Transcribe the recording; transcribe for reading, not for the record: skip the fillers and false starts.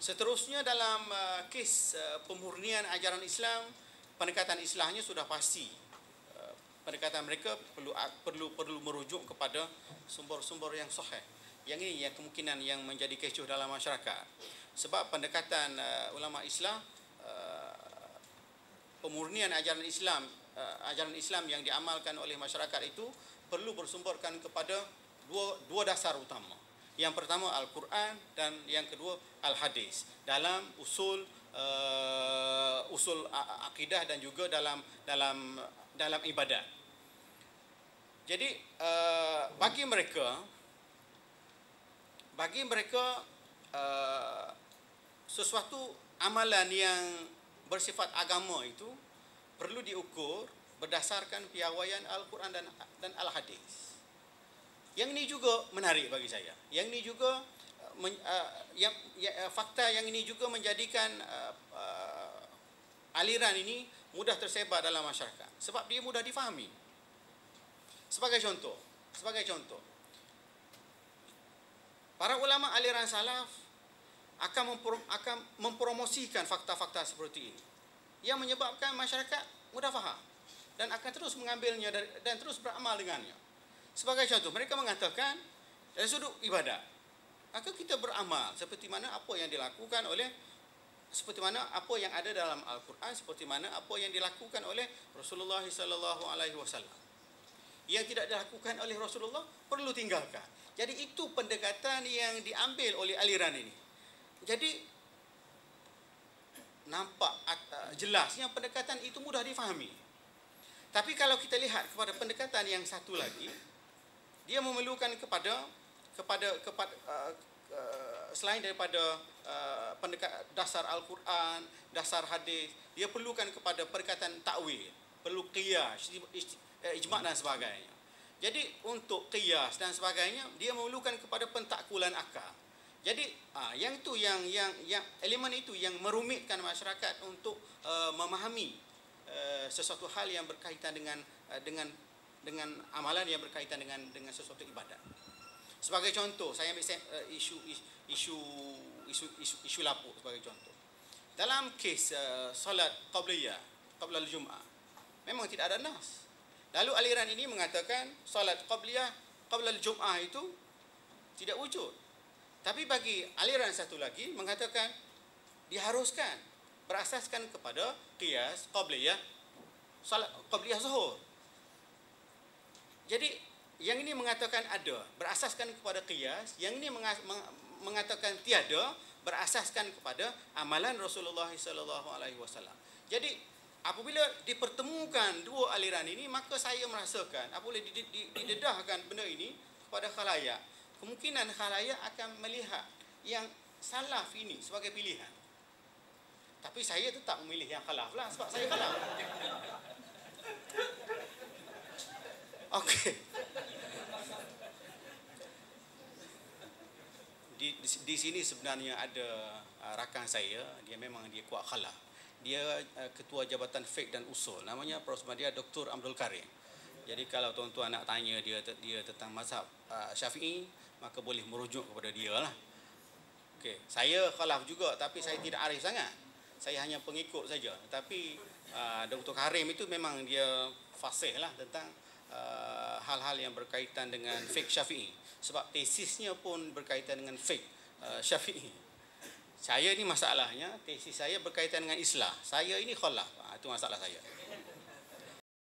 Seterusnya dalam kes pemurnian ajaran Islam, pendekatan Islahnya sudah pasti. Pendekatan mereka perlu merujuk kepada sumber-sumber yang sahih. Yang ini yang kemungkinan yang menjadi kecoh dalam masyarakat. Sebab pendekatan ulama Islam, pemurnian ajaran Islam yang diamalkan oleh masyarakat itu perlu bersumberkan kepada dua dasar utama. Yang pertama Al-Quran dan yang kedua Al-Hadis dalam usul akidah dan juga dalam ibadat. Jadi bagi mereka sesuatu amalan yang bersifat agama itu perlu diukur berdasarkan piawaian Al-Quran dan Al-Hadis. Yang ini juga menarik bagi saya. Yang ini juga fakta yang ini juga menjadikan aliran ini mudah tersebar dalam masyarakat sebab dia mudah difahami. Sebagai contoh, para ulama aliran salaf akan mempromosikan fakta-fakta seperti ini yang menyebabkan masyarakat mudah faham dan akan terus mengambilnya dan terus beramal dengannya. Sebagai contoh, mereka mengatakan dari sudut ibadat, maka kita beramal seperti mana apa yang dilakukan oleh, seperti mana apa yang ada dalam Al-Quran, seperti mana apa yang dilakukan oleh Rasulullah SAW. Yang tidak dilakukan oleh Rasulullah perlu tinggalkan. Jadi itu pendekatan yang diambil oleh aliran ini. Jadi nampak jelasnya pendekatan itu mudah difahami. Tapi kalau kita lihat kepada pendekatan yang satu lagi, dia memerlukan kepada selain daripada dasar Al-Quran, dasar hadis, dia perlukan kepada perkataan takwil, perlu qiyas, ijma' dan sebagainya. Jadi untuk qiyas dan sebagainya dia memerlukan kepada pentakkulan akal. Jadi yang elemen itu yang merumitkan masyarakat untuk memahami sesuatu hal yang berkaitan dengan amalan yang berkaitan dengan sesuatu ibadat. Sebagai contoh, saya ambil isu lapuk sebagai contoh. Dalam kes solat qabliyah, qabla al-Jum'ah, memang tidak ada nas. Lalu aliran ini mengatakan solat qabliyah, qabla al-Jum'ah itu tidak wujud. Tapi bagi aliran satu lagi mengatakan diharuskan berasaskan kepada qiyas qabliyah, solat qabliyah zuhur. Jadi yang ini mengatakan ada berasaskan kepada qiyas, yang ini mengatakan tiada berasaskan kepada amalan Rasulullah SAW. Jadi apabila dipertemukan dua aliran ini, maka saya merasakan apabila didedahkan benda ini kepada khalayak, kemungkinan khalayak akan melihat yang salaf ini sebagai pilihan. Tapi saya tetap memilih yang khalaf lah sebab saya khalaf. Okey. Di sini sebenarnya ada rakan saya, dia memang dia kuat khalaf. Dia ketua Jabatan Fiqh dan Usul, namanya Prof. Dia Dr. Abdul Karim. Jadi kalau tuan-tuan nak tanya dia tentang mazhab Syafi'i, maka boleh merujuk kepada dia lah. Okey, saya khalaf juga tapi saya tidak arif sangat. Saya hanya pengikut saja. Tapi Dr. Karim itu memang dia fasih lah tentang hal-hal yang berkaitan dengan fiqh Syafi'i. Sebab tesisnya pun berkaitan dengan fiqh Syafi'i. Saya ni masalahnya, tesis saya berkaitan dengan islah. Saya ini khalaf. Itu masalah saya.